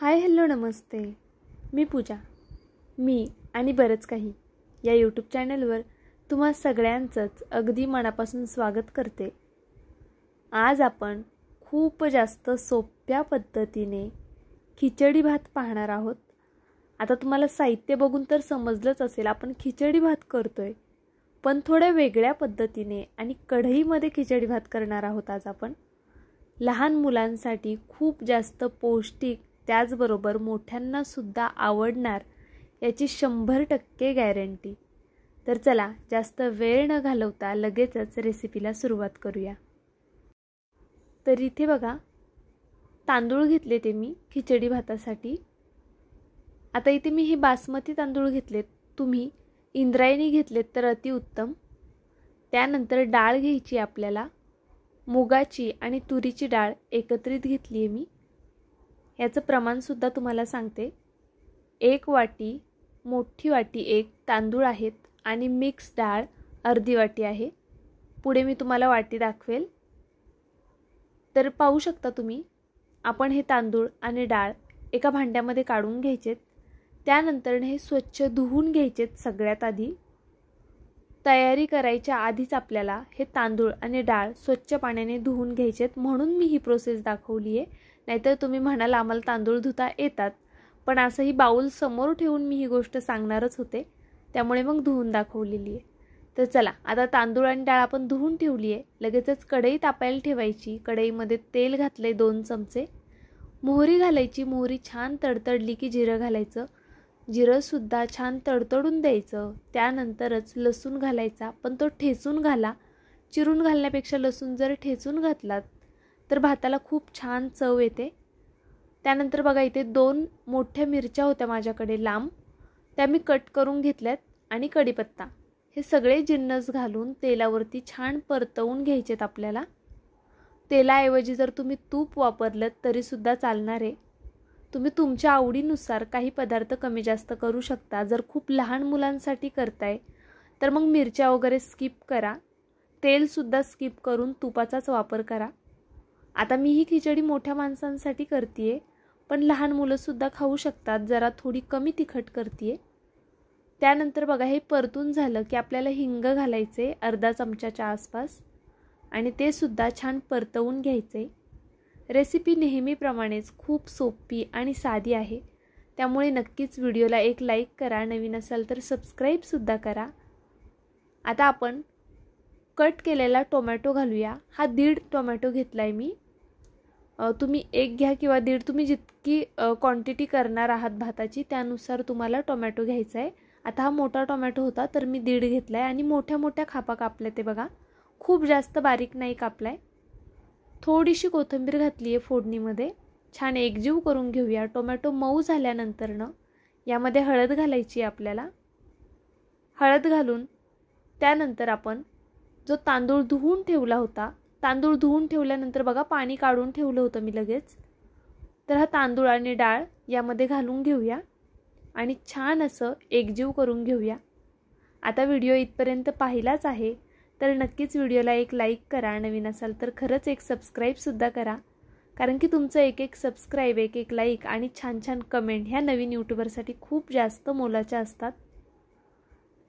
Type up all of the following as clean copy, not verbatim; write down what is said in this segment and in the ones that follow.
Hi hello नमस्ते. मी पूजा. मी आणि बरंच काही या यूट्यूब चॅनलवर तुम्हा सगळ्यांचंच अगदी मनापासून स्वागत करते. आज आपण खूप जास्त सोप्या पद्धतीने खिचडी भात पाहणार आहोत. आता तुम्हाला साहित्य बघून तर समजलंच असेल आपण खिचडी भात करतोय, पण थोड्या वेगळ्या पद्धतीने आणि कढईमध्ये खिचडी भात करणार आहोत. आज आपण लहान मुलांसाठी खूप जास्त पौष्टिक, त्याचबरोबर मोठ्यांना सुद्धा आवडणार याची 100% गॅरंटी. तर चला जास्त वेळ न घालवता लगेचच रेसिपीला सुरुवात करूया. तर इथे बघा, तांदूळ घेतले ते मी खिचडी भातासाठी. आता इथे मी हे बासमती तांदूळ घेतलेत, तुम्ही इंद्रायणी घेतलेत तर अतिउत्तम. त्यानंतर डाळ घ्यायची आपल्याला, मुगाची आणि तुरीची डाळ एकत्रित घेतली आहे मी. याचं प्रमाणसुद्धा तुम्हाला सांगते. 1 वाटी, मोठी वाटी 1 तांदूळ आहेत आणि मिक्स डाळ अर्धी वाटी आहे. पुढे मी तुम्हाला वाटी दाखवेल. तर पाहू शकता तुम्ही, आपण हे तांदूळ आणि डाळ एका भांड्यामध्ये काढून घ्यायचेत. त्यानंतर हे स्वच्छ धुवून घ्यायचेत. सगळ्यात आधी तयारी करायच्या आधीच आपल्याला हे तांदूळ आणि डाळ स्वच्छ पाण्याने धुवून घ्यायचेत, म्हणून मी ही प्रोसेस दाखवली आहे. नाहीतर तुम्ही म्हणाल आम्हाला तांदूळ धुता येतात, पण असंही बाउल समोर ठेवून मी ही गोष्ट सांगणारच होते, त्यामुळे मग धुवून दाखवलेली आहे. तर चला, आता तांदूळ आणि डाळ आपण धुवून ठेवली आहे. लगेचच कढई तापायला ठेवायची. कढईमध्ये तेल घातले 2 चमचे. मोहरी घालायची. मोहरी छान तडतडली की जिरं घालायचं. जिरंसुद्धा छान तडतडून द्यायचं. त्यानंतरच लसूण घालायचा, पण तो ठेचून घाला. चिरून घालण्यापेक्षा लसूण जर ठेचून घातलात तर भाताला खूप छान चव येते. त्यानंतर बघा, इथे 2 मोठ्या मिरच्या होत्या माझ्याकडे लांब, त्या मी कट करून घेतल्यात. आणि कढीपत्ता, हे सगळे जिन्नस घालून तेलावरती छान परतवून घ्यायचेत आपल्याला. तेलाऐवजी जर तुम्ही तूप वापरलं तरीसुद्धा चालणार आहे. तुम्ही तुमच्या आवडीनुसार काही पदार्थ कमी जास्त करू शकता. जर खूप लहान मुलांसाठी करताय तर मग मिरच्या वगैरे स्किप करा. तेलसुद्धा स्किप करून तुपाचाच वापर करा. आता मी ही खिचडी मोठ्या माणसांसाठी करते आहे, पण लहान मुलंसुद्धा खाऊ शकतात. जरा थोडी कमी तिखट करते आहे. त्यानंतर बघा, हे परतून झालं की आपल्याला हिंग घालायचे अर्धा चमच्याच्या आसपास, आणि ते सुद्धा छान परतवून घ्यायचे. रेसिपी नेहमीप्रमाणेच खूप सोपी आणि साधी आहे, त्यामुळे नक्कीच व्हिडिओला एक लाईक करा. नवीन असाल तर सबस्क्राईबसुद्धा करा. आता आपण कट केलेला टोमॅटो घालूया. हा 1.5 टोमॅटो घेतला आहे मी. तुम्ही 1 घ्या किंवा 1.5, तुम्ही जितकी क्वांटिटी करणार आहात भाताची त्यानुसार तुम्हाला टोमॅटो घ्यायचा आहे. आता हा मोठा टोमॅटो होता तर मी 1.5 घेतला आहे आणि मोठ्या मोठ्या खापा कापल्या. ते बघा, खूप जास्त बारीक नाही कापलाय. थोडीशी कोथिंबीर घातली आहे फोडणीमध्ये. छान एकजीव करून घेऊया. टोमॅटो मऊ झाल्यानंतरनं यामध्ये हळद घालायची आपल्याला. हळद घालून त्यानंतर आपण जो तांदूळ धुवून ठेवला होता, तांदूळ धुवून ठेवल्यानंतर बघा पाणी काढून ठेवलं होतं मी लगेच, तर हा तांदूळ आणि डाळ यामध्ये घालून घेऊया आणि छान असं एकजीव करून घेऊया. आता व्हिडिओ इथपर्यंत पाहिलाच आहे तर नक्कीच व्हिडिओला एक लाईक करा. नवीन असाल तर खरंच एक सबस्क्राईबसुद्धा करा, कारण की तुमचं एक सबस्क्राईब, एक लाईक आणि छान छान कमेंट ह्या नवीन यूट्यूबरसाठी खूप जास्त मोलाच्या असतात.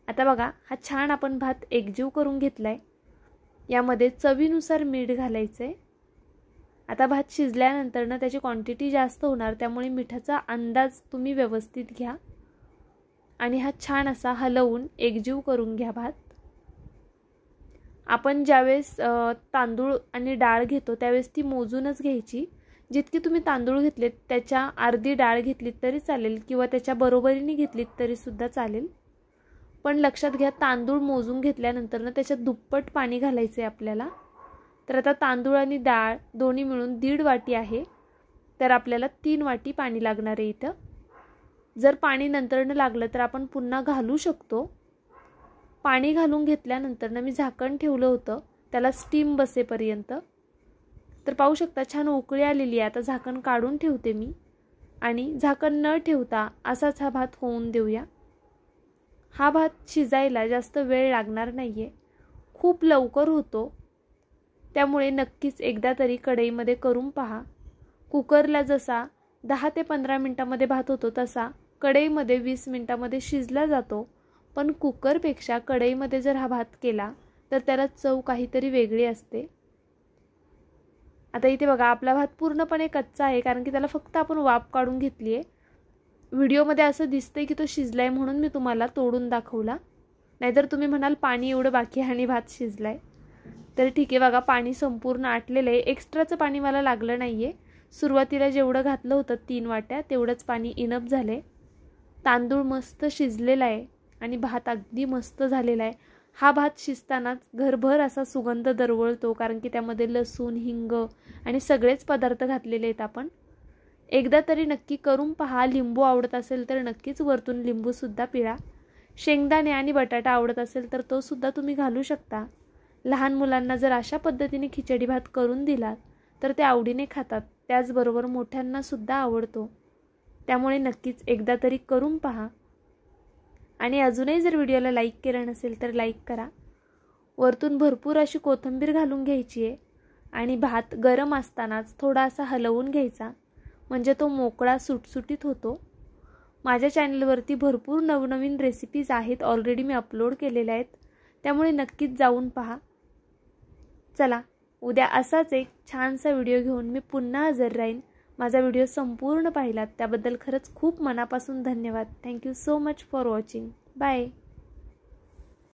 आता बघा, हा छान आपण भात एकजीव करून घेतला आहे. यामध्ये चवीनुसार मीठ घालायचं आहे. आता भात शिजल्यानंतर त्याची क्वांटिटी जास्त होणार, त्यामुळे मिठाचा अंदाज तुम्ही व्यवस्थित घ्या आणि हा छान असा हलवून एकजीव करून घ्या भात. आपण ज्यावेळेस तांदूळ आणि डाळ घेतो त्यावेळेस ती मोजूनच घ्यायची. जितकी तुम्ही तांदूळ घेतलेत त्याच्या अर्धी डाळ घेतलीत तरी चालेल किंवा त्याच्या बरोबरीने घेतलीत तरीसुद्धा चालेल. पण लक्षात घ्या, तांदूळ मोजून घेतल्यानंतर त्याच्यात दुप्पट पाणी घालायचं आहे आपल्याला. तर आता तांदूळ आणि डाळ दोन्ही मिळून 1.5 वाटी आहे, तर आपल्याला 3 वाटी पाणी लागणार आहे इथं. जर पाणी नंतरनं लागलं तर आपण पुन्हा घालू शकतो. पाणी घालून घेतल्यानंतर मी झाकण ठेवलं होतं त्याला स्टीम बसेपर्यंत. तर पाहू शकता छान उकळी आलेली आहे. आता झाकण काढून ठेवते मी आणि झाकण न ठेवता असाच हा भात होऊन देऊया. हा भात शिजायला जास्त वेळ लागणार नाही आहे, खूप लवकर होतो. त्यामुळे नक्कीच एकदा तरी कढईमध्ये करून पहा. कुकरला जसा 10 ते 15 मिनिटांमध्ये भात होतो तसा कढईमध्ये 20 मिनिटांमध्ये शिजला जातो. पण कुकरपेक्षा कढईमध्ये जर हा भात केला तर त्याला चव काहीतरी वेगळी असते. आता इथे बघा आपला भात पूर्णपणे कच्चा आहे कारण की त्याला फक्त आपण वाफ काढून घेतली आहे. व्हिडिओमध्ये असं दिसतंय की तो शिजलाय म्हणून मी तुम्हाला तोडून दाखवला, नाहीतर तुम्ही म्हणाल पाणी एवढं बाकी आहे आणि भात शिजलाय. तर ठीक आहे बघा, पाणी संपूर्ण आटलेलं आहे. एक्स्ट्राचं पाणी मला लागलं नाही आहे. सुरुवातीला जेवढं घातलं होतं 3 वाट्या तेवढंच पाणी इनफ झालं आहे. तांदूळ मस्त शिजलेला आहे आणि भात अगदी मस्त झालेला आहे. हा भात शिजतानाच घरभर असा सुगंध दरवळतो कारण की त्यामध्ये लसूण, हिंग आणि सगळेच पदार्थ घातलेले आहेत आपण. एकदा तरी नक्की करून पहा. लिंबू आवडत असेल तर नक्कीच वरतून लिंबूसुद्धा पिळा. शेंगदाणे आणि बटाटा आवडत असेल तर तो सुद्धा तुम्ही घालू शकता. लहान मुलांना जर अशा पद्धतीने खिचडी भात करून दिलात तर ते आवडीने खातात. त्याचबरोबर मोठ्यांनासुद्धा आवडतो. त्यामुळे नक्कीच एकदा तरी करून पहा. आणि अजूनही जर व्हिडिओला लाईक केलं नसेल तर लाईक करा. वरतून भरपूर अशी कोथिंबीर घालून घ्यायची आहे आणि भात गरम असतानाच थोडासा हलवून घ्यायचा म्हणजे तो मोकळा सुटसुटीत होतो. माझ्या चॅनलवरती भरपूर नवनवीन रेसिपीज आहेत, ऑलरेडी मी अपलोड केलेल्या आहेत, त्यामुळे नक्कीच जाऊन पहा. चला, उद्या असाच एक छानसा व्हिडिओ घेऊन मी पुन्हा हजर राहीन. माझा व्हिडिओ संपूर्ण पाहिलात त्याबद्दल खरंच खूप मनापासून धन्यवाद. Thank you so much for watching. Bye.